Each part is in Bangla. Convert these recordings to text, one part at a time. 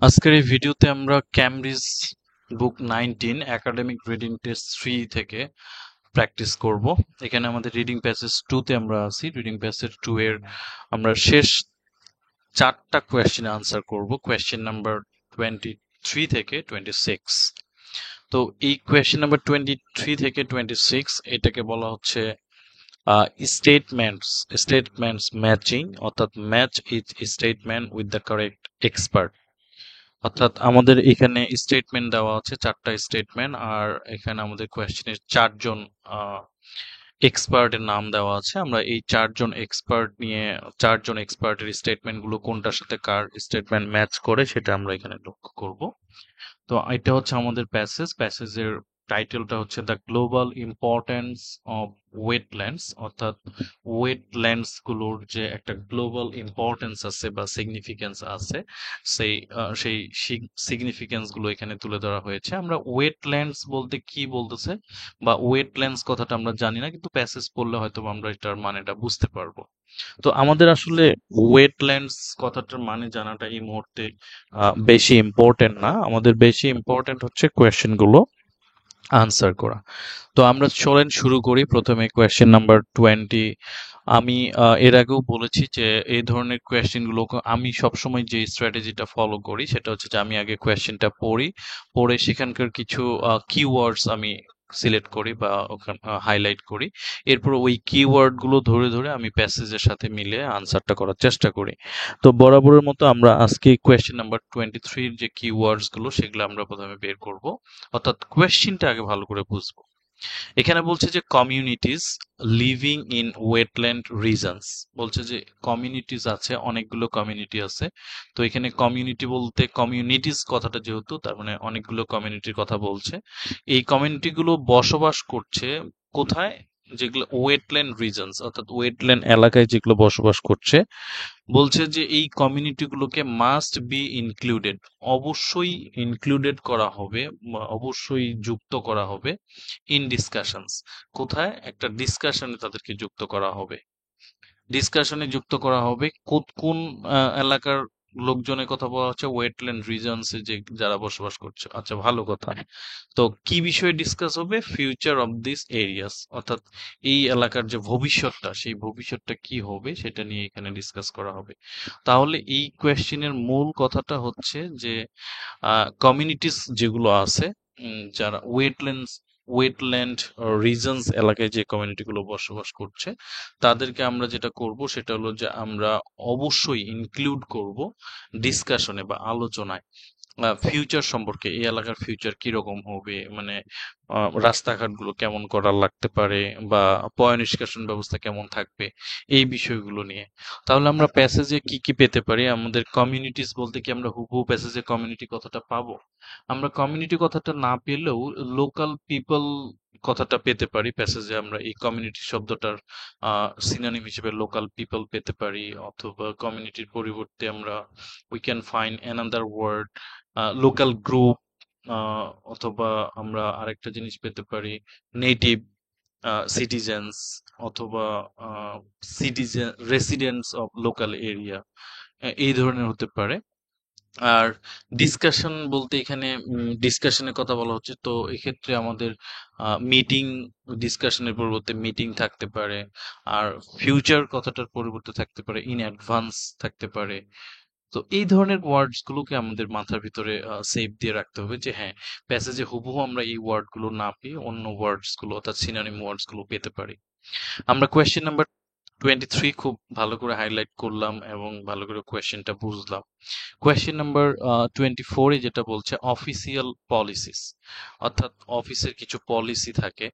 আজকের এই ভিডিওতে আমরা ক্যামব্রিজ বুক 19 একাডেমিক রিডিং টেস্ট 3 থেকে প্র্যাকটিস করব। এখানে আমাদের রিডিং প্যাসেজ 2 তে আমরা আছি। রিডিং প্যাসেজ 2 এর আমরা শেষ 4টা কোয়েশ্চেন আনসার করব, কোয়েশ্চেন নাম্বার 23 থেকে 26। তো এই কোয়েশ্চেন নাম্বার 23 থেকে 26 এটাকে বলা হচ্ছে স্টেটমেন্টস স্টেটমেন্টস ম্যাচিং, অর্থাৎ match each statement with the correct expert. অর্থাৎ আমাদের এখানে স্টেটমেন্ট দেওয়া আছে, 4টা স্টেটমেন্ট, আর এখানে আমাদের কোয়েশ্চেনের 4জন এক্সপার্টের নাম দেওয়া আছে। আমরা এই 4জন এক্সপার্ট নিয়ে 4জন এক্সপার্টের স্টেটমেন্ট গুলো কোনটার সাথে কার স্টেটমেন্ট ম্যাচ করে সেটা আমরা এখানে লক্ষ্য করব। তো এটা হচ্ছে আমাদের প্যাসেজের টাইটেলটা হচ্ছে the global importance of wetlands, অর্থাৎ ওয়েটল্যান্ডস গুলোর যে একটা গ্লোবাল ইম্পর্টেন্স আছে বা সিগনিফিকেন্স আছে, সেই সিগনিফিকেন্স গুলো এখানে তুলে ধরা হয়েছে। আমরা ওয়েটল্যান্ডস বলতে কি বলতেছে বা ওয়েটল্যান্ডস কথাটা আমরা জানি না, কিন্তু প্যাসেজ পড়লে হয়তো আমরা এটার মানেটা বুঝতে পারবো। তো আমাদের আসলে ওয়েটল্যান্ডস কথাটার মানে জানাটা এই মুহূর্তে বেশি ইম্পর্টেন্ট না। আমাদের বেশি ইম্পর্টেন্ট হচ্ছে কোয়েশ্চেন গুলো আনসার করা। তো আমরা চলেন শুরু করি। প্রথমে কোয়েশ্চেন নাম্বার 20। আমি এর আগেও বলেছি যে এই ধরনের কোয়েশ্চেন গুলো আমি সবসময় যে স্ট্র্যাটেজিটা ফলো করি সেটা হচ্ছে যে আমি আগে কোয়েশ্চেনটা পড়ি, পড়ে সেখানকার কিছু কিওয়ার্ডস আমি সিলেক্ট করি বা ওখানে হাইলাইট করি। এরপর ওই কিওয়ার্ড গুলো ধরে ধরে আমি প্যাসেজের সাথে মিলে আনসারটা করার চেষ্টা করি। তো বরাবরের মতো আমরা আজকে কোয়েশ্চেন নাম্বার 23 যে কিওয়ার্ডস গুলো সেগুলো আমরা প্রথমে বের করব, অর্থাৎ কোয়েশ্চেনটা আগে ভালো করে বুঝবো। এখানে বলছে যে communities living in wetland reasons, বলছে যে কমিউনিটিজ আছে, অনেকগুলো কমিউনিটি আছে। তো এখানে কমিউনিটি বলতে কমিউনিটিজ কথাটা যেহেতু, তার মানে অনেকগুলো কমিউনিটির কথা বলছে। এই কমিউনিটিগুলো বসবাস করছে কোথায়? যেগুলো ওয়েটল্যান্ড রিজনস, অর্থাৎ ওয়েটল্যান্ড এলাকায় যেগুলো বসবাস করছে। বলছে যে এই কমিউনিটিগুলোকে মাস্ট বি ইনক্লুডেড, অবশ্যই ইনক্লুডেড করা হবে বা অবশ্যই যুক্ত করা হবে ইন ডিসকাশনস। কোথায়? একটা ডিসকাশনে তাদেরকে যুক্ত করা হবে। ডিসকাশনে যুক্ত করা হবে কোন কোন এলাকার লোকজনের কথা বলা হচ্ছে? ওয়েটল্যান্ড রিজনস এ যে যারা বসবাস করছে। আচ্ছা, ভালো কথা। তো কি বিষয়ে ডিসকাস হবে? ফিউচার অফ দিস এরিয়াস, অর্থাৎ এই এলাকার যে ভবিষ্যৎটা, সেই ভবিষ্যৎটা কি হবে সেটা নিয়ে এখানে ডিসকাস করা হবে। তাহলে এই কোয়েশ্চেনের মূল কথাটা হচ্ছে যে কমিউনিটিস যেগুলো আছে, যারা ওয়েটল্যান্ড রিজনস এলাকায় যে কমিউনিটিগুলো বসবাস করছে, তাদেরকে আমরা যেটা করব সেটা হলো যে আমরা অবশ্যই ইনক্লুড করব ডিসকাশনে বা আলোচনায় ফিউচার সম্পর্কে। এই এলাকার ফিউচার কিরকম হবে, মানে রাস্তাঘাটগুলো কেমন করা লাগতে পারে বা পয় নিষ্কাশন ব্যবস্থা কেমন থাকবে, এই বিষয়গুলো নিয়ে। তাহলে আমরা প্যাসেজে কি কি পেতে পারি? আমাদের কমিউনিটিস বলতে কি আমরা হুবহু প্যাসেজে কমিউনিটি কথাটা পাবো? আমরা কমিউনিটি কথাটা না পেলেও লোকাল পিপল কথাটা পেতে পারি প্যাসেজে। আমরা এই কমিউনিটি শব্দটার সিনোনিম হিসেবে লোকাল পিপল পেতে পারি, অথবা কমিউনিটির পরিবর্তে আমরা we can find another word local group, অথবা আমরা আরেকটা জিনিস পেতে পারি নেটিভ সিটিজেন্স, অথবা citizen residents of local area, এই ধরনের হতে পারে। আর ডিসকাশন বলতে এখানে ডিসকাশনের কথা বলা হচ্ছে, তো এক্ষেত্রে আমাদের মিটিং, ডিসকাশনের পরিবর্তে মিটিং থাকতে পারে। আর ফিউচার কথাটার পরিবর্তে থাকতে পারে ইন অ্যাডভান্স থাকতে পারে। তো এই ধরনের ওয়ার্ডস গুলোকে আমাদের মাথার ভিতরে সেভ দিয়ে রাখতে হবে যে হ্যাঁ, প্যাসেজে হুবহু আমরা এই ওয়ার্ড গুলো না পেয়ে অন্য ওয়ার্ডস গুলো, অর্থাৎ সিনোনিম ওয়ার্ডস গুলো পেতে পারি। আমরা কোয়েশ্চেন নাম্বার 23 খুব ভালো করে হাইলাইট করলাম এবং ভালো করে কোয়েশ্চেনটা বুঝলাম। কোয়েশ্চেন নাম্বার 24 এ যেটা বলছে অফিসিয়াল পলিসিস, অর্থাৎ অফিসের কিছু পলিসি থাকে,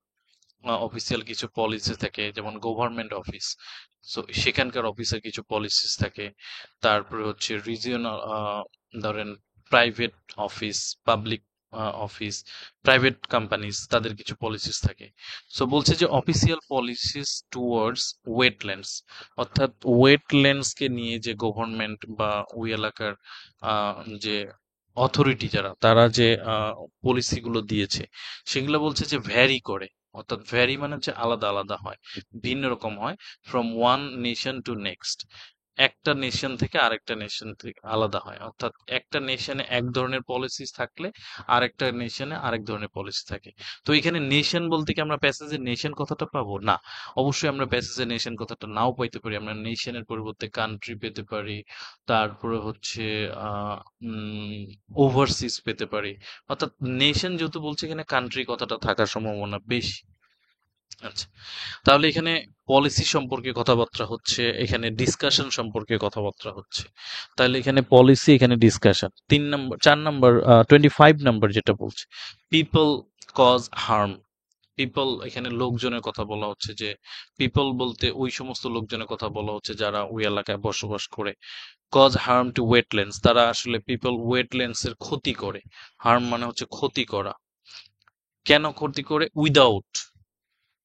অফিসিয়াল কিছু পলিসি থাকে, যেমন গভর্নমেন্ট অফিস। সো সেখানকার অফিসের কিছু পলিসিস থাকে। তারপরে হচ্ছে রিজিওনাল, ধরেন private office, public office, private companies, তাদের কিছু পলিসিস থাকে। সো বলছে যে অফিসিয়াল পলিসিস টুয়ার্ডস ওয়েটল্যান্ডস, অর্থাৎ ওয়েটল্যান্ডস কে নিয়ে যে গভর্নমেন্ট বা ওই এলাকার যে অথরিটি যারা, তারা যে পলিসি গুলো দিয়েছে সেগুলো বলছে যে ভ্যারি করে। অর্থাৎ ভ্যারি মানে হচ্ছে আলাদা আলাদা হয়, ভিন্ন রকম হয়, from one nation to next. একটা নেশন থেকে আরেকটা নেশন থেকে আলাদা হয়, অর্থাৎ একটা নেশনে এক ধরনের পলিসি থাকলে আরেকটা নেশনে আরেক ধরনের পলিসি থাকে। তো এখানে নেশন বলতে কি আমরা প্যাসেজে নেশন কথাটা পাবো না, অবশ্যই আমরা প্যাসেজে নেশন কথাটা নাও পাইতে পারি, আমরা নেশনের পরিবর্তে কান্ট্রি পেতে পারি, তারপরে হচ্ছে আহ ওভারসিজ পেতে পারি। অর্থাৎ নেশন যেহেতু বলছে, এখানে কান্ট্রি কথাটা থাকার সম্ভাবনা বেশি। আচ্ছা, তাহলে এখানে পলিসি সম্পর্কে কথাবার্তা হচ্ছে, এখানে ডিসকাশন সম্পর্কে কথাবার্তা হচ্ছে। তাহলে এখানে পলিসি, এখানে ডিসকাশন। 3 নম্বর, 4 নম্বর, 25 নম্বর যেটা বলছে, পিপল কজ হার্ম। পিপল, এখানে লোকজনের কথা বলা হচ্ছে, যে পিপল বলতে ওই সমস্ত লোকজনের কথা বলা হচ্ছে যারা ওই এলাকায় বসবাস করে। কজ হার্ম টু ওয়েটল্যান্ডস, তারা আসলে পিপল ওয়েটল্যান্ডস এর ক্ষতি করে। হার্ম মানে হচ্ছে ক্ষতি করা। কেন ক্ষতি করে? Without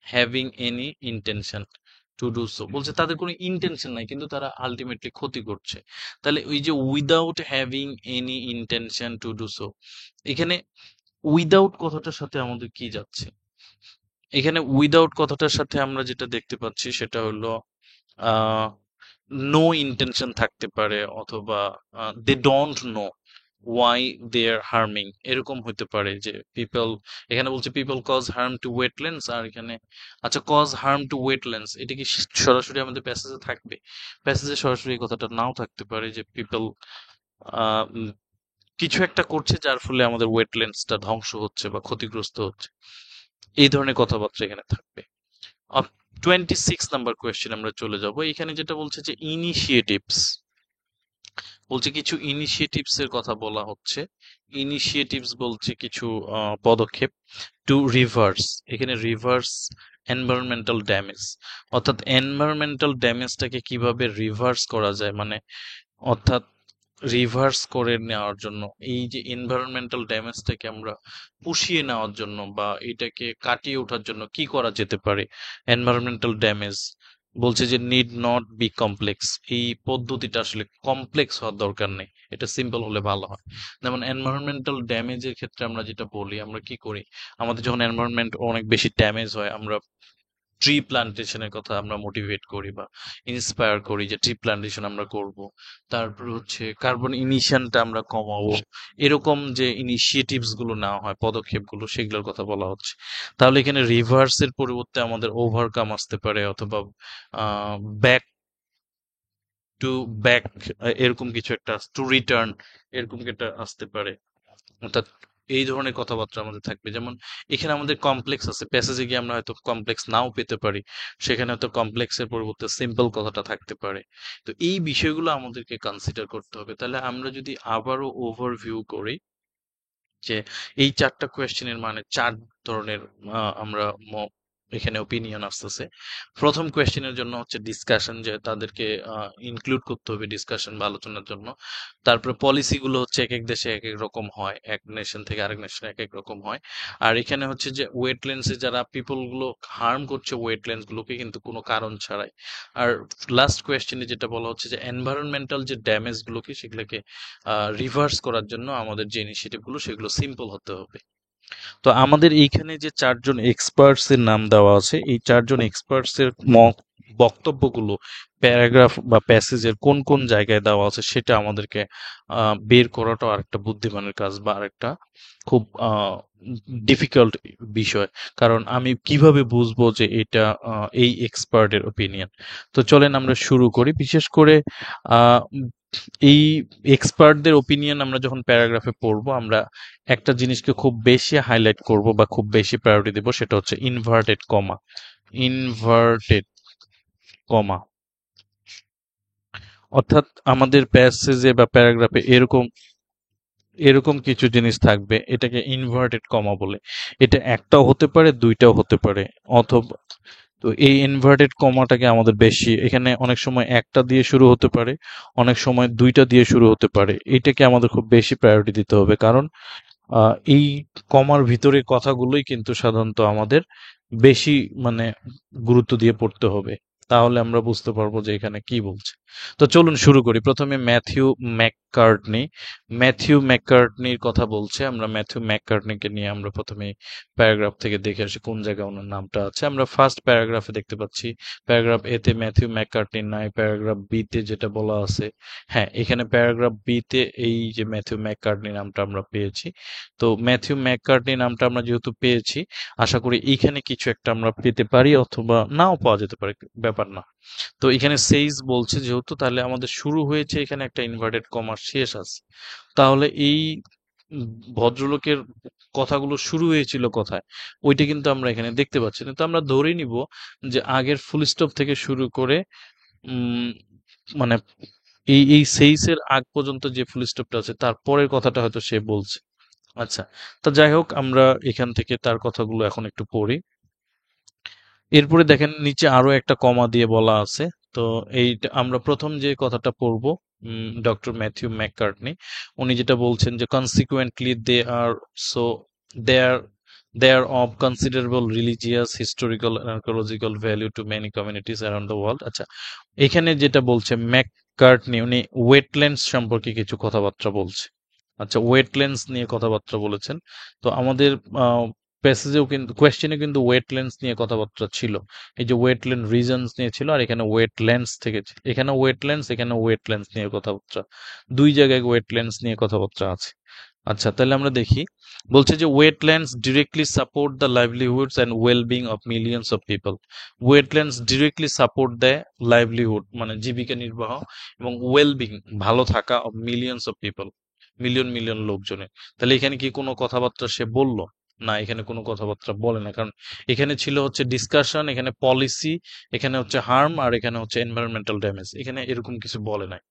having any intention to do so, বলছে তাদের কোনো ইন্টেনশন নাই কিন্তু তারা আলটিমেটলি ক্ষতি করছে। তাহলে ওই যে without having any intention to do so, এখানে উইদাউট কথাটার সাথে আমাদের কি যাচ্ছে? এখানে উইদাউট কথাটার সাথে আমরা যেটা দেখতে পাচ্ছি সেটা হলো নো ইন্টেনশন থাকতে পারে, অথবা they don't know why they are harming, এরকম হতে পারে যে পিপল, এখানে বলছে people cause harm to wetlands, আর এখানে আচ্ছা কজ হার্ম টু ওয়েটল্যান্ডস এটা কি সরাসরি আমাদের প্যাসেজে থাকবে? প্যাসেজে সরাসরি এই কথাটা নাও থাকতে পারে, যে পিপল কিছু একটা করছে যার ফলে আমাদের ওয়েটল্যান্ডসটা ধ্বংস হচ্ছে বা ক্ষতিগ্রস্ত হচ্ছে, এই ধরনের কথাবার্তা এখানে থাকবে। 26 নাম্বার কোয়েশ্চেন আমরা চলে যাব। এখানে যেটা বলছে যে ইনিশিয়েটিভস, বলছে কিছু ইনিশিয়েটিভস এর কথা বলা হচ্ছে। ইনিশিয়েটিভস বলছে কিছু পদক্ষেপ টু রিভার্স, এখানে রিভার্স এনভায়রনমেন্টাল ড্যামেজ, অর্থাৎ এনভায়রনমেন্টাল ড্যামেজটাকে কিভাবে রিভার্স করা যায়, মানে অর্থাৎ রিভার্স করে নেওয়ার জন্য, এই যে এনভায়রনমেন্টাল ড্যামেজটাকে আমরা পুষিয়ে নেওয়ার জন্য বা এটাকে কাটিয়ে ওঠার জন্য কি করা যেতে পারে। এনভায়রনমেন্টাল ড্যামেজ বলছে যে নিড নট বি কমপ্লেক্স, এই পদ্ধতিটা আসলে কমপ্লেক্স হওয়ার দরকার নেই, এটা সিম্পল হলে ভালো হয়। যেমন এনভায়রনমেন্টাল ড্যামেজের ক্ষেত্রে আমরা যেটা বলি, আমরা কি করি, আমাদের যখন এনভায়রনমেন্ট অনেক বেশি ড্যামেজ হয়, আমরা ট্রি প্লান্টেশনের কথা আমরা মোটিভেট করি বা ইন্সপায়ার করি যে ট্রি প্লান্টেশন আমরা করব। তারপর হচ্ছে কার্বন ইমিশনটা আমরা কমাবো, এরকম যে ইনিশিয়েটিভস গুলো নেওয়া হয়, পদক্ষেপগুলো, সেগুলোর কথা বলা হচ্ছে। তাহলে এখানে রিভার্সের পরিবর্তে আমাদের ওভারকাম আসতে পারে, অথবা ব্যাক টু ব্যাক, এরকম কিছু একটা, টু রিটার্ন, এরকম একটা আসতে পারে। অর্থাৎ এই ধরনের কথাবার্তা আমাদের থাকবে। যেমন এখানে আমাদের কমপ্লেক্স আছে, প্যাসেজে গিয়ে আমরা হয়তো কমপ্লেক্স নাও পেতে পারি, সেখানে হয়তো কমপ্লেক্সের পরিবর্তে সিম্পল কথাটা থাকতে পারে। তো এই বিষয়গুলো আমাদেরকে কনসিডার করতে হবে। তাহলে আমরা যদি আবারও ওভারভিউ করি, যে এই 4টা কোয়েশ্চেনের মানে 4 ধরনের আমরা এখানে ওপিনিয়ন আসতেছে। প্রথম কোয়েশ্চেনের জন্য হচ্ছে ডিসকাশন, যে তাদেরকে ইনক্লুড করতে হবে ডিসকাশন বা আলোচনার জন্য। তারপরে পলিসি গুলো হচ্ছে এক এক দেশে এক এক রকম হয়, এক নেশন থেকে আরেক নেশনে এক এক রকম হয়। আর এখানে হচ্ছে যে ওয়েটল্যান্ডসে যারা পিপল গুলো হার্ম করছে ওয়েটল্যান্ডস গুলোকে কিন্তু কোনো কারণ ছাড়াই। আর লাস্ট কোয়েশ্চেনে যেটা বলা হচ্ছে যে এনভায়রনমেন্টাল যে ড্যামেজ গুলোকে, সেগুলোকে রিভার্স করার জন্য আমাদের যে ইনিশিয়েটিভ গুলো সেগুলো সিম্পল হতে হবে। তো আমাদের এইখানে যে 4জন এক্সপার্টস এর নাম দেওয়া আছে, এই 4জন এক্সপার্টস এর বক্তব্যগুলো প্যারাগ্রাফ বা প্যাসেজের কোন কোন জায়গায় দেওয়া আছে সেটা আমাদেরকে বের করাটাও আরেকটা বুদ্ধিমানের কাজ বা আরেকটা খুব ডিফিকাল্ট বিষয়। কারণ আমি কিভাবে বুঝবো যে এটা এই এক্সপার্টের ওপিনিয়ন? তো চলেন আমরা শুরু করি। বিশেষ করে আহ, এই এক্সপার্টদের ওপিনিয়ন আমরা যখন প্যারাগ্রাফে পড়বো, আমরা একটা জিনিসকে খুব বেশি হাইলাইট করব বা খুব বেশি প্রায়োরিটি দেব, সেটা হচ্ছে ইনভার্টেড কমা। ইনভার্টেড কমা, অর্থাৎ আমাদের প্যাসেজে বা প্যারাগ্রাফে এরকম এরকম কিছু জিনিস থাকবে, এটাকে ইনভার্টেড কমা বলে। এটা একটাও হতে পারে, দুইটাও হতে পারে, অথবা, তো এই ইনভার্টেড কমাটাকে আমাদের বেশি, এখানে অনেক সময় একটা দিয়ে শুরু হতে পারে, অনেক সময় দুইটা দিয়ে শুরু হতে পারে, এটাকে আমাদের খুব বেশি প্রায়োরিটি দিতে হবে। কারণ এই কমার ভিতরে কথাগুলোই কিন্তু সাধারণত আমাদের বেশি মানে গুরুত্ব দিয়ে পড়তে হবে, তাহলে আমরা বুঝতে পারবো যে এখানে কি বলছে। তো চলুন শুরু করি। প্রথমে ম্যাথিউ ম্যাককার্টনির কথা বলছে। আমরা ম্যাথিউ ম্যাককার্টনিকে নিয়ে আমরা প্রথমে প্যারাগ্রাফ থেকে দেখে আসি কোন জায়গায় ওনার নামটা আছে। আমরা ফার্স্ট প্যারাগ্রাফে দেখতে পাচ্ছি, প্যারাগ্রাফ এ তে ম্যাথিউ ম্যাককার্টনি নাই, প্যারাগ্রাফ বি তে যেটা বলা আছে, হ্যাঁ এখানে প্যারাগ্রাফ বি তে এই যে ম্যাথিউ ম্যাককার্টনি নামটা আমরা পেয়েছি। তো ম্যাথিউ ম্যাককার্টনি নামটা আমরা যেহেতু পেয়েছি, আশা করি এইখানে কিছু একটা আমরা পেতে পারি, অথবা নাও পাওয়া যেতে পারে, ব্যাপার না। তো এখানে সেইজ বলছে যেহেতু, তাহলে আমাদের শুরু হয়েছে এখানে একটা ইনভার্টেড কমা, শেষ আছে। তাহলে এই উম ভদ্রলোকের কথাগুলো শুরু হয়েছিল কোথায়, ওইটা কিন্তু আমরা এখানে দেখতে পাচ্ছি না। তো আমরা ধরে নিব যে আগের ফুল স্টপ থেকে শুরু করে উম মানে এই সেইসের আগ পর্যন্ত যে ফুল স্টপটা আছে তার পরের কথাটা হয়তো সে বলছে। আচ্ছা, তা যাই হোক, আমরা এখান থেকে তার কথাগুলো এখন একটু পড়ি। এরপরে দেখেন নিচে আরো একটা কমা দিয়ে বলা আছে। তো এইটা আমরা প্রথম যে কথাটা পড়বো, ডক্টর ম্যাথিউ ম্যাককার্টনি উনি যেটা বলছেন যে consequently they are they are of considerable religious, historical and archaeological value to many communities around the world। আচ্ছা, এখানে যেটা বলছে ম্যাককার্টনি, উনি ওয়েটল্যান্ডস সম্পর্কে কিছু কথাবার্তা বলছে। আচ্ছা, ওয়েটল্যান্ডস নিয়ে কথাবার্তা বলেছেন। তো আমাদের প্যাসেজেও কিন্তু, কোয়েশ্চেনে কিন্তু ওয়েটল্যান্ডস নিয়ে কথাবার্তা ছিল। এই যে ওয়েটল্যান্ড রিজনস নিয়ে ছিল, আর এখানে ওয়েটল্যান্ডস থেকে এখানে ওয়েটল্যান্ডস, এখানে ওয়েটল্যান্ডস নিয়ে কথাবার্তা, দুই জায়গায় ওয়েটল্যান্ডস নিয়ে কথাবার্তা আছে। আচ্ছা, তাহলে আমরা দেখি। বলছে যে wetlands directly support the livelihoods and wellbeing of millions of people. Wetlands directly support দেয় লাইভলিহুড মানে জীবিকা নির্বাহ, এবং ওয়েলবিং ভালো থাকা of millions of people, million million লোকজনের। তাহলে এখানে কি কোনো কথাবার্তা সে বলল? না, এখানে কোনো কথাবার্তা বলে না, কারণ এখানে ছিল হচ্ছে ডিসকাশন, এখানে পলিসি, এখানে হচ্ছে হার্ম, আর এখানে হচ্ছে এনভায়রনমেন্টাল ড্যামেজ, এখানে এরকম কিছু বলে নাই।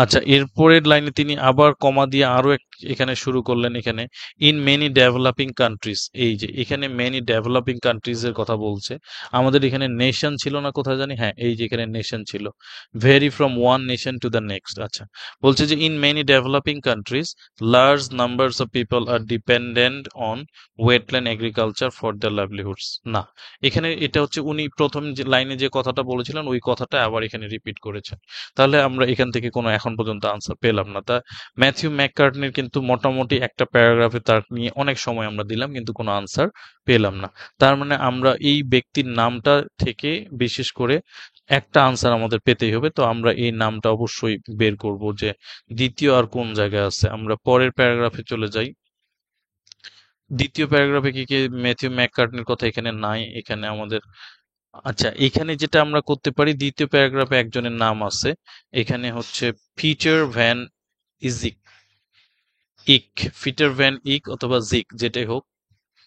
আচ্ছা, এরপরের লাইনে তিনি আবার কমা দিয়ে আরো এখানে শুরু করলেন। এখানে ইন মেনি ডেভেলপিং কান্ট্রিজ, এই যে এখানে মেনি ডেভেলপিং কান্ট্রিজ এর কথা বলছে। আমাদের এখানে নেশন ছিল না, কোথায় জানি, হ্যাঁ এই যে এখানে নেশন ছিল, vary from one nation to the next. আচ্ছা, বলছে যে in many developing countries large numbers of people আর dependent on wetland agriculture for the livelihoods. না, এখানে এটা হচ্ছে উনি প্রথম যে লাইনে যে কথাটা বলেছিলেন ওই কথাটা আবার এখানে রিপিট করেছেন। তাহলে আমরা এখান থেকে কোনো এখন পর্যন্ত আনসার পেলাম না। তা ম্যাথিউ ম্যাককার্টনির কিন্তু মোটামুটি একটা প্যারাগ্রাফে তার নিয়ে অনেক সময় আমরা দিলাম, কিন্তু কোনো আনসার পেলাম না। তার মানে আমরা এই ব্যক্তির নামটা থেকে বিশেষ করে একটা আনসার আমাদের পেতেই হবে। তো আমরা এই নামটা অবশ্যই বের করব যে দ্বিতীয় আর কোন জায়গায় আছে। আমরা পরের প্যারাগ্রাফে চলে যাই। দ্বিতীয় প্যারাগ্রাফে কি কি ম্যাথিউ ম্যাককার্টনির কথা এখানে নাই, এখানে আমাদের, আচ্ছা এখানে যেটা আমরা করতে পারি, দ্বিতীয় প্যারাগ্রাফে একজনের নাম আছে, এখানে হচ্ছে পিটার ভ্যান ইজিক, ইক, পিটার ভ্যান ইক অথবা জিক যেটাই হোক,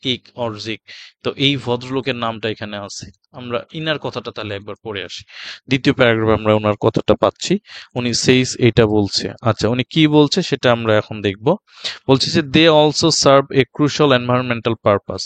ইক অর জিক। তো এই ভদ্রলোকের নামটা এখানে আছে। আমরা ইনার কথাটা তাহলে একবার পড়ে আসি। দ্বিতীয় প্যারাগ্রাফে আমরা ওনার কথাটা পাচ্ছি। উনি সেইস এটা বলছে। আচ্ছা, উনি কি বলছে সেটা আমরা এখন দেখব। বলছে যে they also serve a crucial environmental purpose.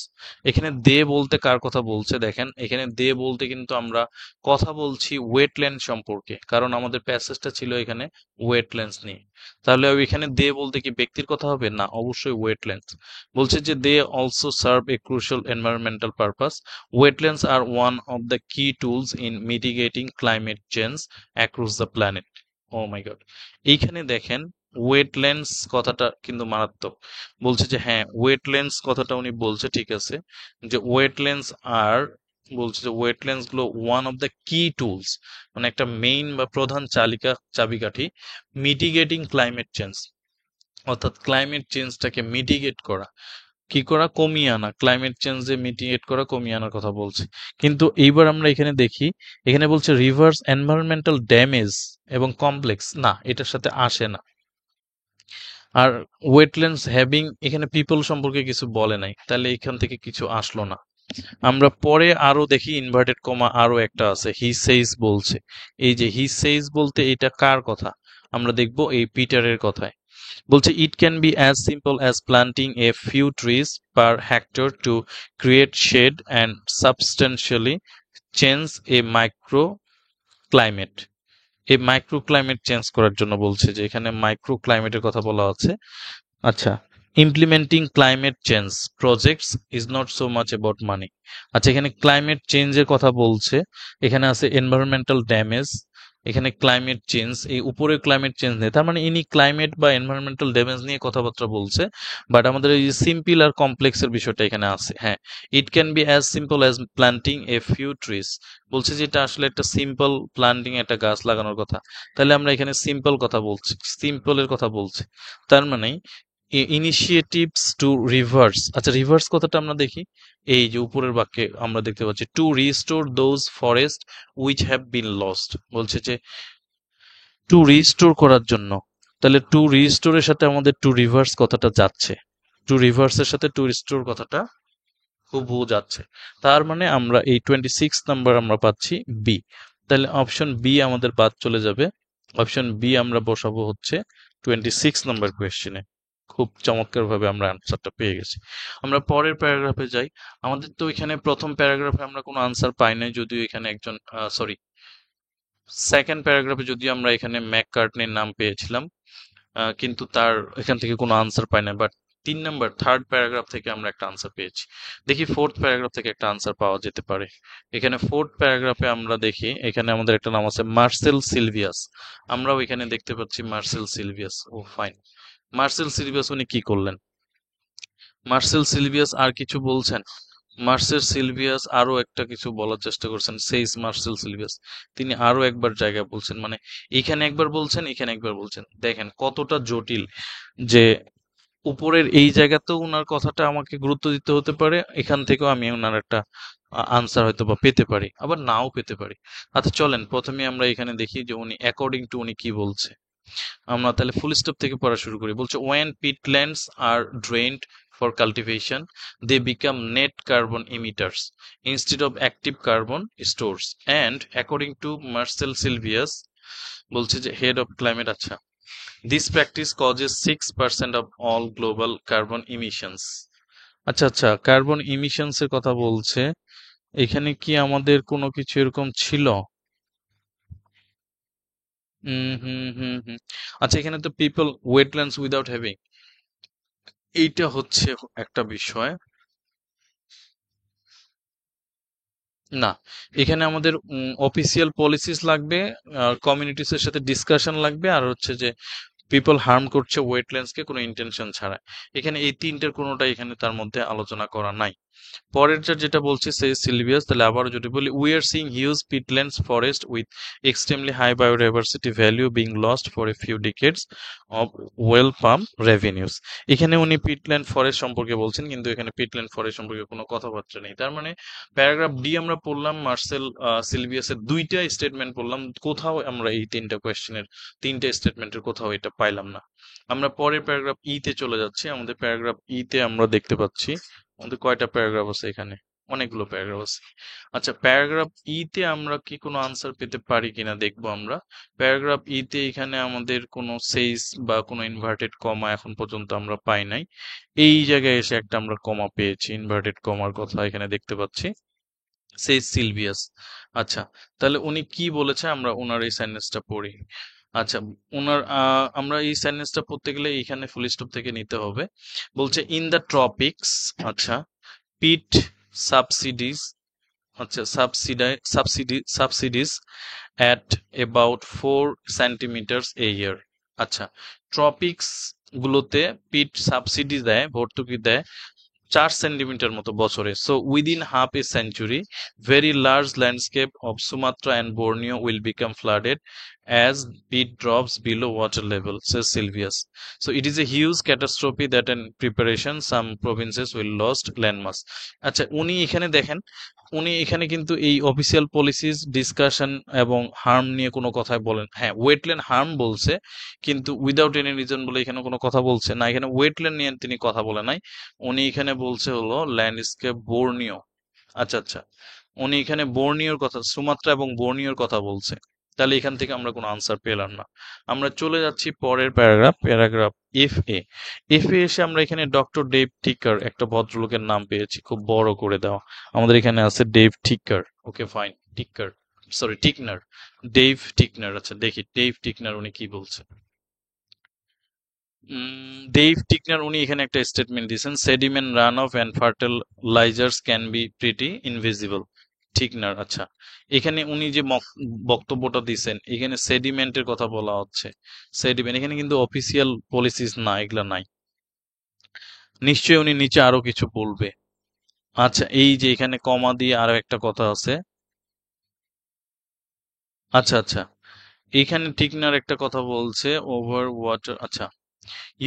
এখানে দে বলতে কার কথা বলছে দেখেন, এখানে দে বলতে কিন্তু আমরা কথা বলছি ওয়েটল্যান্ড সম্পর্কে, কারণ আমাদের প্যাসেজটা ছিল এখানে ওয়েটল্যান্ডস নিয়ে। তাহলে এখানে দে বলতে কি ব্যক্তির কথা হবে? না, অবশ্যই ওয়েটল্যান্ডস। বলছে যে they also serve a crucial environmental purpose. Wetlands are one of the key tools in mitigating climate change across the planet. Oh my god, এইখানে দেখেন ওয়েটল্যান্ডস কথাটা কিন্তু মারাত্মক। বলছে যে হ্যাঁ ওয়েটল্যান্ডস কথাটা উনি বলছে, ঠিক আছে, যে ওয়েটল্যান্ডস আর, বলছে যে ওয়েটল্যান্ডস গুলো one of the key tools, মানে একটা মেইন বা প্রধান চাবিকাঠি, মিটিগেটিং ক্লাইমেট চেঞ্জ, অর্থাৎ ক্লাইমেট চেঞ্জটাকে মিটিগেট করা, কি করা, কমিয়ে আনা, ক্লাইমেট চেঞ্জে মিটিগেট করা, কমিয়ে আনার কথা বলছে। কিন্তু এইবার আমরা এখানে দেখি, এখানে বলছে রিভার্স এনভায়রনমেন্টাল ড্যামেজ এবং কমপ্লেক্স, না এটার সাথে আসে না। আর ওয়েটল্যান্ডস হ্যাভিং, এখানে পিপল সম্পর্কে কিছু বলে নাই, তাহলে এখান থেকে কিছু আসলো না। আমরা পরে আরো দেখি ইনভার্টেড কমা আরো একটা আছে, হি সেইজ বলছে। এই যে হি সেইজ বলতে এটা কার কথা? আমরা দেখব এই পিটারের কথায়। বলছে it can be as simple as planting a few trees per hectare to create shade and substantially change a micro climate. এই মাইক্রো ক্লাইমেট চেঞ্জ করার জন্য বলছে, যে এখানে মাইক্রো ক্লাইমেটের কথা বলা আছে। আচ্ছা, implementing climate change projects is not so much about মানি। আচ্ছা, এখানে ক্লাইমেট চেঞ্জের কথা বলছে, এখানে আছে এনভায়রনমেন্টাল ড্যামেজ, এখানে ক্লাইমেট চেঞ্জ, এই উপরে ক্লাইমেট চেঞ্জ নেই, তার মানে ইনি ক্লাইমেট বা এনভায়রনমেন্টাল ড্যামেজ নিয়ে কথাবার্তা বলছে। বাট আমাদের এই যে সিম্পল আর কমপ্লেক্সের বিষয়টা এখানে আছে। হ্যাঁ, ইট can be as simple as planting A few trees. বলছে যে এটা আসলে একটা সিম্পল প্ল্যান্টিং, একটা গাছ লাগানোর কথা। তাহলে আমরা এখানে সিম্পল কথা বলছি, সিম্পলের কথা বলছি। তার মানে ইনিশিয়েটিভস টু রিভার্স। আচ্ছা, রিভার্স কথাটা আমরা দেখি। এই যে উপরের বাক্যে আমরা দেখতে পাচ্ছি to restore those forest which have been lost. বলছে যে টু রিস্টোর করার জন্য। তাহলে টু রিস্টোরের সাথে আমাদের টু রিভার্স কথাটা যাচ্ছে, টু রিভার্সের সাথে টু রিস্টোর কথাটা হুবহু যাচ্ছে। তার মানে আমরা এই 26 নাম্বার আমরা পাচ্ছি বি। তাহলে অপশন বি আমাদের বাদ চলে যাবে। অপশন বি আমরা বসাবো হচ্ছে 26 নাম্বার কোয়েশ্চেনে। খুব চমৎকার ভাবে আমরা আনসারটা পেয়ে গেছি। আমরা পরের প্যারাগ্রাফে যাই। আমাদের তো এখানে প্রথম প্যারাগ্রাফে আমরা কোনো আনসার পাই নাই, যদিও এখানে একজন সরি, সেকেন্ড প্যারাগ্রাফে যদিও আমরা এখানে ম্যাককার্টনির নাম পেয়েছিলাম, কিন্তু তার এখান থেকে কোনো আনসার পাই না। বাট 3 নাম্বার থার্ড প্যারাগ্রাফ থেকে আমরা একটা আনসার পেয়েছি। দেখি ফোর্থ প্যারাগ্রাফ থেকে একটা আনসার পাওয়া যেতে পারে। এখানে ফোর্থ প্যারাগ্রাফে আমরা দেখি এখানে আমাদের একটা নাম আছে মার্সেল সিলভিয়াস। আমরাও এখানে দেখতে পাচ্ছি মার্সেল সিলভিয়াস। ও ফাইন, মার্সেল সিলভিয়াস উনি কি করলেন? মার্সেল সিলভিয়াস আর কিছু বলছেন? মার্সেল সিলভিয়াস আরো একটা কিছু বলার চেষ্টা করছেন, সেইস মার্সেল সিলভিয়াস। তিনি আরো একবার জায়গা বলছেন, মানে এখানে একবার বলছেন, এখানে একবার বলছেন। দেখেন কতটা জটিল, যে উপরের এই জায়গাতেও উনার কথাটা আমাকে গুরুত্ব দিতে হতে পারে, এখান থেকেও আমি উনার একটা আনসার হয়তো বা পেতে পারি, আবার নাও পেতে পারি। আচ্ছা চলেন প্রথমে আমরা এখানে দেখি যে উনি অ্যাকর্ডিং টু উনি কি বলছে। আমরা তাহলে ফুল স্টপ থেকে পড়া শুরু করি। বলছে when peatlands are drained for cultivation they become net carbon emitters instead of active carbon stores and according to Marcel Silvius, বলছে যে head of climate, আচ্ছা, this practice causes 6% of all global carbon emissions। আচ্ছা আচ্ছা, কার্বন ইমিশনস এর কথা বলছে। এখানে কি আমাদের কোনো কিছু এরকম ছিল? হুম হুম হুম হুম। আচ্ছা, এখানে তো পিপল ওয়েটল্যান্ডস উইদাউট হ্যাভিং, এইটা হচ্ছে একটা বিষয়। না, এখানে আমাদের অফিসিয়াল পলিসিস লাগবে, আর কমিউনিটিস এর সাথে ডিসকাশন লাগবে, আর হচ্ছে যে পিপল হার্ম করছে ওয়েটল্যান্ডস কে কোনো ইন্টেনশন ছাড়া। এখানে এই তিনটের কোনোটাই এখানে তার মধ্যে আলোচনা করা নাই। পরেরটা যেটা বলছে সে সিলভিয়াস, তাহলে আবারও যদি বলি we are seeing huge peatlands forest with extremely high biodiversity value being lost for a few decades of oil palm revenues. এখানে উনি পিটল্যান্ড ফরেস্ট সম্পর্কে বলছেন, কিন্তু এখানে পিটল্যান্ড ফরেস্ট সম্পর্কে কোনো কথাবার্তা নেই। তার মানে প্যারাগ্রাফ ডি আমরা পড়লাম, মার্সেল সিলভিয়াসের দুইটা স্টেটমেন্ট পড়লাম, কোথাও আমরা এই তিনটা কোয়েশ্চেনের তিনটা স্টেটমেন্টের কোথাও এটা পাইলাম না। আমরা পরের প্যারাগ্রাফ ই তে চলে যাচ্ছি। আমাদের প্যারাগ্রাফ ই তে আমরা দেখতে পাচ্ছি আমাদের কয়টা প্যারাগ্রাফ আছে এখানে, অনেকগুলো প্যারাগ্রাফ আছে। আচ্ছা, প্যারাগ্রাফ ই তে আমরা কি কোনো আনসার পেতে পারি কিনা দেখবো আমরা। প্যারাগ্রাফ ই তে এখানে আমাদের কোনো সেইস বা কোনো ইনভার্টেড কমা এখন পর্যন্ত আমরা পাই নাই। এই জায়গায় এসে একটা আমরা কমা পেয়েছি, ইনভার্টেড কমার কথা এখানে দেখতে পাচ্ছি, সেই সিলভিয়াস। আচ্ছা, তাহলে উনি কি বলেছে আমরা ওনার এই সেন্টেন্সটা পড়ি। আচ্ছা, ওনার আমরা এই সেন্টেন্সটা পড়তে গেলে এখানে ফুল স্টপ থেকে নিতে হবে। বলছে ইন দ্য ট্রপিক্স, আচ্ছা, peat subsidies, আচ্ছা, subsidies at about 4 centimeters a year। আচ্ছা, ট্রপিক্স গুলোতে পিট সাবসিডি দেয়, ভর্তুকি দেয় 4 সেন্টিমিটার মতো বছরে। So within half a century very large landscape of Sumatra and Borneo will become flooded as peat drops below water level, says Sylvius. So it is a huge catastrophe that in preparation some provinces will lost landmass। আচ্ছা, উনি এখানে দেখেন, উনি এখানে কিন্তু এই অফিসিয়াল পলিসিস ডিসকাশন এবং হার্ম নিয়ে কোনো কথাই বলেন। হ্যাঁ, ওয়েটল্যান্ড হার্ম বলছে, কিন্তু উইদাউট এনি রিজন বলে এখানে কোনো কথা বলছে না। এখানে ওয়েটল্যান্ড নিয়ে তিনি কথা বলে নাই। উনি এখানে বলছে হলো ল্যান্ডস্কেপ বোর্নিও। আচ্ছা আচ্ছা, উনি এখানে বোর্নিওর কথা, সুমাত্রা এবং বোর্নিওর কথা বলছে। তাহলে এখান থেকে আমরা কোনো আনসার পেলাম না। আমরা চলে যাচ্ছি পরের প্যারাগ্রাফ, প্যারাগ্রাফ এফ এ। এফ এ এসে আমরা এখানে ডক্টর ডেভ টিকার, একটা ভদ্রলোকের নাম পেয়েছি, খুব বড় করে দেওয়া। আমাদের এখানে আছে ডেভ টিকার। ওকে ফাইন, টিকার, সরি টিকনার, ডেভ টিকনার। আচ্ছা দেখি ডেভ টিকনার উনি কি বলছে। ডেভ টিকনার উনি এখানে একটা স্টেটমেন্ট দিয়েছেন, sediment run off and fertilizers can be pretty invisible. Thickener. আচ্ছা, এখানে উনি যে বক্তব্যটা দিচ্ছেন, এখানে সেডিমেন্টের কথা বলা হচ্ছে। সেডিমেন্ট এখানে কিন্তু অফিসিয়াল পলিসিস না, এগুলা নাই। নিশ্চয়ই উনি নিচে আরো কিছু বলবে। আচ্ছা, এই যে এখানে কমা দিয়ে আরো একটা কথা আছে। আচ্ছা আচ্ছা, এখানে থিকনার একটা কথা বলছে, ওভার ওয়াটার। আচ্ছা,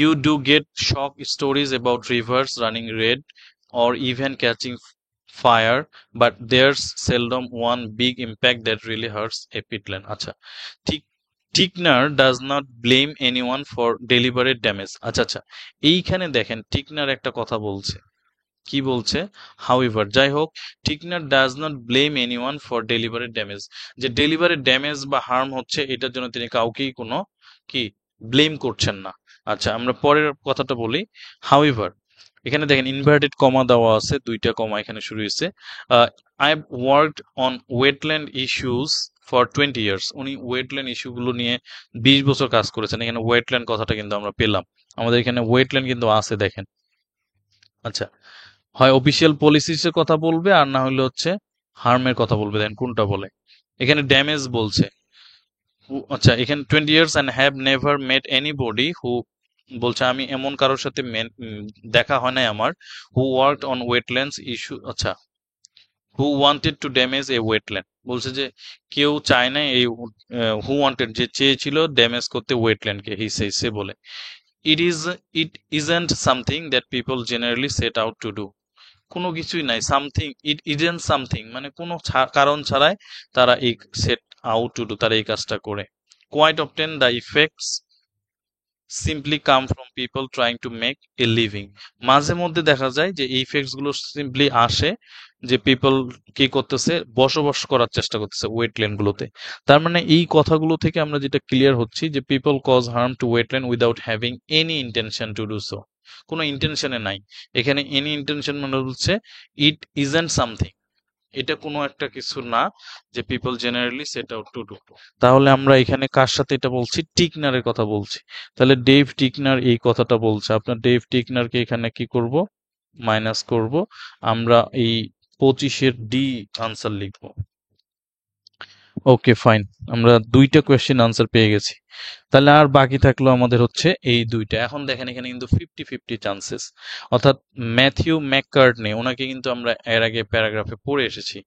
you do get shock stories about rivers running red or even catching fire, but there's seldom one big impact that really hurts a peatland. আচ্ছা, ঠিক Tickner does not blame anyone for deliberate damage. আচ্ছা আচ্ছা, এইখানে দেখেন টিকনার একটা কথা বলছে, কি বলছে, হাউএভার, যাই হোক, Tickner does not blame anyone for delivery damage, যে ডেলিভারি ড্যামেজ বা হার্ম হচ্ছে এটার জন্য তিনি কাউকেই কোনো কি ব্লেম করছেন না। আচ্ছা, আমরা পরের কথাটা বলি। হাউএভার, এখানে দেখেন ইনভার্টেড কমা দেওয়া আছে, দুইটা কমা এখানে শুরু হয়েছে। I have worked on wetland issues for 20 years। উনি ওয়েটল্যান্ড ইস্যুগুলো নিয়ে 20 বছর কাজ করেছেন। এখানে ওয়েটল্যান্ড কথাটা কিন্তু আমরা পেলাম, আমাদের এখানে ওয়েটল্যান্ড কিন্তু আছে, দেখেন। আচ্ছা, হয় অফিসিয়াল পলিসিসের কথা বলবে, আর না হলে হচ্ছে হার্মের কথা বলবে, দেন কোনটা বলে। এখানে ড্যামেজ বলছে। আচ্ছা, এখানে 20 years and have never met anybody who, বলছে আমি এমন কারোর সাথে দেখা হয় নাই আমার, who worked on wetlands issue। আচ্ছা, who wanted to damage a wetland, বলছে যে কেউ চায় না এই, who wanted যে চেয়েছিল ড্যামেজ করতে ওয়েটল্যান্ডকে, সে বলে। it is it isn't something that people generally set out to do। কোনো কিছুই নাই, সামথিং, ইট ইজেন্ট সামথিং মানে কোনো কারণ ছাড়াই তারা এই সেট আউট টু ডু, তারা এই কাজটা করে। Quite often the effects simply come from people trying to make a living. মাঝে মধ্যে দেখা যায় যে এই ইফেক্টস গুলো সিম্পলি আসে যে পিপল কি করতেছে, বসবাস করার চেষ্টা করতেছে ওয়েটল্যান্ড গুলোতে। তার মানে এই কথাগুলো থেকে আমরা যেটা ক্লিয়ার হচ্ছি যে people cause harm to wetland without having any intention to do so. কোনো ইন্টেনশনে নাই। এখানে এনি ইন্টেনশন মানে হচ্ছে ইট ইজেন্ট সামথিং, এটা কোনো একটা কিছু না যে people generally set out to do. তাহলে আমরা এখানে কার সাথে এটা বলছি, টিকনারের কথা বলছি। তাহলে ডেভ টিকনার এই কথাটা বলছে, আপনার ডেভ টিকনারকে এখানে কি করব, মাইনাস করব। আমরা এই 25-এর ডি আনসার লিখবো। ওকে ফাইন, আমরা দুইটা কোয়েশ্চেন আনসার পেয়ে গেছি। তাহলে আর বাকি থাকলো আমাদের হচ্ছে এই দুইটা। এখন দেখেন এখানে কিন্তু 50-50 চান্সেস, অর্থাৎ ম্যাথিউ ম্যাককার্টনি, ওনাকে কিন্তু আমরা এর আগে প্যারাগ্রাফে পড়ে এসেছি,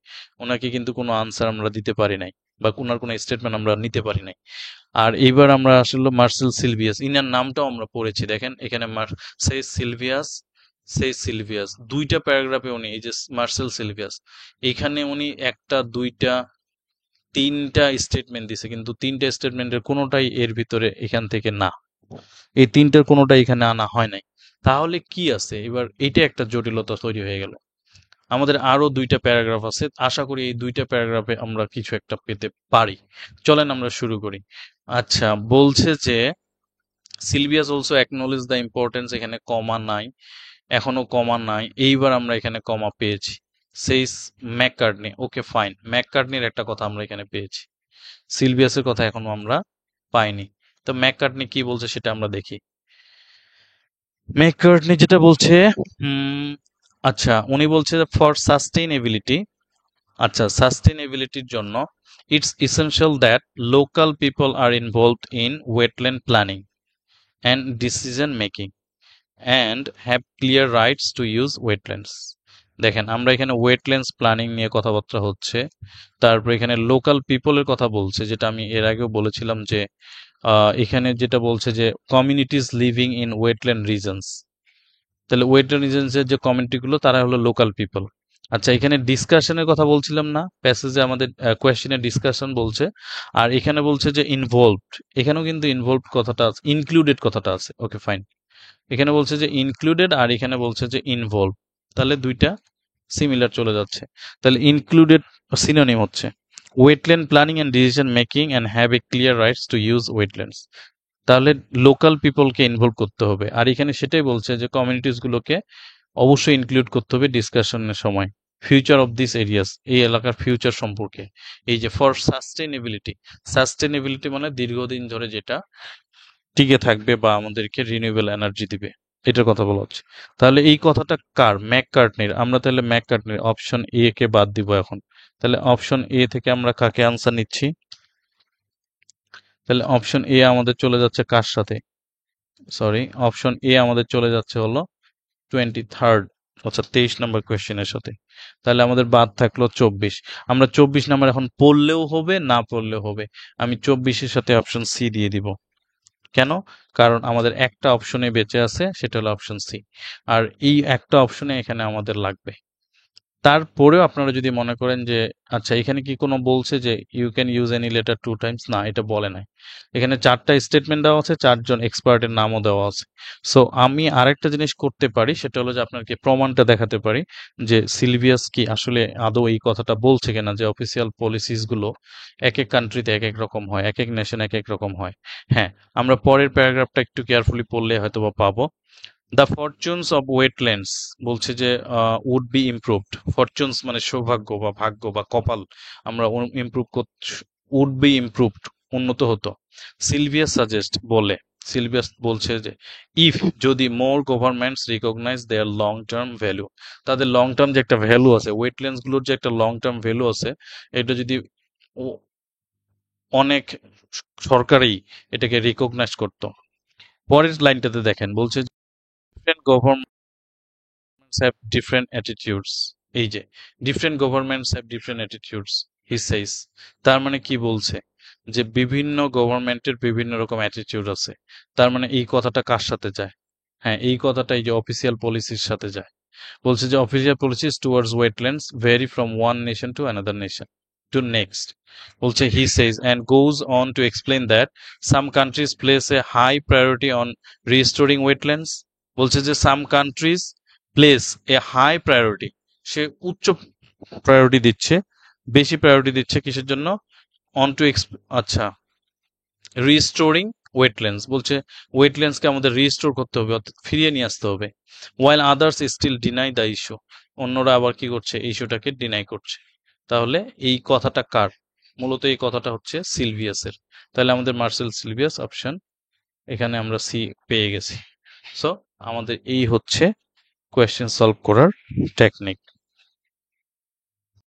ওনাকে কিন্তু কোনো আনসার আমরা দিতে পারি নাই, বা ওনার কোনো স্টেটমেন্ট আমরা নিতে পারি নাই। আর এইবার আমরা আসলে মার্সেল সিলভিয়াস, ইনার নামটাও আমরা পড়েছি। দেখেন এখানে সেই সিলভিয়াস, সেই সিলভিয়াস, দুইটা প্যারাগ্রাফে উনি, এই যে মার্সেল সিলভিয়াস, এখানে উনি একটা দুইটা তিনটা স্টেটমেন্ট দিছে, কিন্তু তিনটা স্টেটমেন্টের কোনোটাই এর ভিতরে এখান থেকে না, এই তিনটার কোনোটাই এখানে আনা হয় নাই। তাহলে কি আছে, এবার এটা একটা জটিলতা তৈরি হয়ে গেল। আমাদের আরো দুইটা প্যারাগ্রাফ আছে, আশা করি এই দুইটা প্যারাগ্রাফে আমরা কিছু একটা পেতে পারি। চলেন আমরা শুরু করি। আচ্ছা, বলছে যে Sylvius also acknowledge the importance, এখানে কমা নাই, এখনো কমা নাই, এইবার আমরা এখানে কমা পেয়েছি। সেইস ম্যাককার্টনি, ওকে ফাইন, ম্যাককার্টনির একটা কথা আমরা এখানে পেয়েছি, সিলভিয়াসের কথা এখনো আমরা পাইনি। তো ম্যাককার্টনি কি বলছে সেটা আমরা দেখি। ম্যাককার্টনি যেটা বলছে, আচ্ছা উনি বলছে ফর সাস্টেইনেবিলিটি, আচ্ছা সাস্টেইনেবিলিটির জন্য it's essential that local people R involved in wetland planning and decision making and have clear rights to use wetlands. দেখেন আমরা এখানে ওয়েটল্যান্ডস প্ল্যানিং নিয়ে কথাবার্তা হচ্ছে, তারপর এখানে লোকাল পিপলের কথা বলছে, যেটা আমি এর আগেও বলেছিলাম যে এখানে যেটা বলছে যে communities living in wetland reasons, তাহলে ওয়েটল্যান্ড রিজনসের যে কমিউনিটিগুলো তারা হলো লোকাল পিপল। আচ্ছা, এখানে ডিসকাশনের কথা বলছিলাম না, প্যাসেজে আমাদের কোয়েশ্চেনে ডিসকাশন বলছে, আর এখানে বলছে যে ইনভলভড, এখানেও কিন্তু ইনভলভড কথাটা আছে, ইনক্লুডেড কথাটা আছে। ওকে ফাইন, এখানে বলছে যে ইনক্লুডেড আর এখানে বলছে যে ইনভলভ, তাহলে দুইটা সিমিলার চলে যাচ্ছে। তাহলে ইনক্লুডেড সিনোনিম হচ্ছে wetland planning and decision making and have a clear rights to use wetlands. তাহলে লোকাল পিপলকে ইনভলভ করতে হবে, আর এখানে সেটাই বলছে যে কমিউনিটিস গুলোকে অবশ্যই ইনক্লুড করতে হবে ডিসকাশনের সময়। ফিউচার অফ দিস এরিয়াস, এই এলাকার ফিউচার সম্পর্কে। এই যে ফর সাস্টেনেবিলিটি, সাস্টেনেবিলিটি মানে দীর্ঘদিন ধরে যেটা টিকে থাকবে বা আমাদেরকে রিনিউয়েবল এনার্জি দিবে, এটার কথা বলা হচ্ছে। তাহলে এই কথাটা কার, ম্যাককার্টনির। আমরা তাহলে ম্যাককার্টনির অপশন এ কে বাদ দিব এখন, তাহলে অপশন এ থেকে আমরা কাকে আনসার নিচ্ছি? তাহলে অপশন এ আমাদের চলে যাচ্ছে কার সাথে? সরি, অপশন এ আমাদের চলে যাচ্ছে হলো 23rd, অর্থাৎ 23 নম্বর কোয়েশ্চেনের সাথে। তাহলে আমাদের বাদ থাকলো 24। আমরা 24 নাম্বার এখন পড়লেও হবে, না পড়লেও হবে। আমি 24-এর সাথে অপশন সি দিয়ে দিব। কেন? কারণ আমাদের একটা অপশনে বেঁচে আছে, সেটা হলো অপশন সি। আর এই একটা অপশনে এখানে আমাদের লাগবে। তারপরেও আপনারা যদি মনে করেন যে আচ্ছা এখানে কি কোনো বলছে যে you can use any letter two times, না এটা বলে নাই। এখানে 4টা স্টেটমেন্ট দেওয়া আছে, 4জন এক্সপার্টের নামও দেওয়া আছে। সো আমি আরেকটা জিনিস করতে পারি, সেটা হলো যে আপনাকে প্রমাণটা দেখাতে পারি যে সিলভিয়াস কি আসলে আদৌ এই কথাটা বলছে কিনা যে অফিসিয়াল পলিসিস গুলো এক এক কান্ট্রিতে এক এক রকম হয়, এক এক নেশন এক এক রকম হয়। হ্যাঁ, আমরা পরের প্যারাগ্রাফটা একটু কেয়ারফুলি পড়লে হয়তো বা পাবো। দ্য ফরচুনস অফ ওয়েটল্যান্ডস বলছে যে উড বি ইমপ্রুভড। ফরচুনস মানে সৌভাগ্য বা ভাগ্য বা কপাল, আমরা ইমপ্রুভ উড বি ইমপ্রুভড, উন্নত হতো। সিলভিয়াস সাজেস্ট বলে, সিলভিয়াস বলছে যে ইফ যদি more governments recognize their long term value, তাদের লং টার্ম যে একটা ভ্যালু আছে, ওয়েটল্যান্ডস গুলোর যে একটা লং টার্ম ভ্যালু আছে, এটা যদি অনেক সরকারই এটাকে রিকগনাইজ করতো। পরের লাইনটাতে দেখেন বলছে different governments have different attitudes, এই যে different governments have different attitudes he says। তার মানে কি বলছে যে বিভিন্ন গভর্নমেন্টের বিভিন্ন রকম অ্যাটিটিউড আছে। তার মানে এই কথাটা কার সাথে যায়? হ্যাঁ, এই কথাটা এই যে অফিসিয়াল পলিসির সাথে যায়। বলছে যে official policies towards wetlands vary from one nation to another nation to next. বলছে he says and goes on to explain that some countries place a high priority on restoring wetlands. বলছে যে some countries place a high priority, সে উচ্চ প্রায়োরিটি দিচ্ছে, বেশি প্রায়োরিটি দিচ্ছে কিসের জন্য? অন টু আচ্ছা, রিস্টোরিং ওয়েটল্যান্ডস। বলছে ওয়েটল্যান্ডসকে আমাদের রিস্টোর করতে হবে, অর্থাৎ ফিরিয়ে নিয়ে আসতে হবে। While others still deny the issue, অন্যরা আবার কি করছে? ইস্যুটাকে ডিনাই করছে। তাহলে এই কথাটা কার? মূলত এই কথাটা হচ্ছে সিলভিয়াসের। তাহলে আমাদের মার্সেল সিলভিয়াস অপশন, এখানে আমরা সি পেয়ে গেছি। সো আমাদের এই হচ্ছে কোয়েশ্চেন সলভ করার টেকনিক।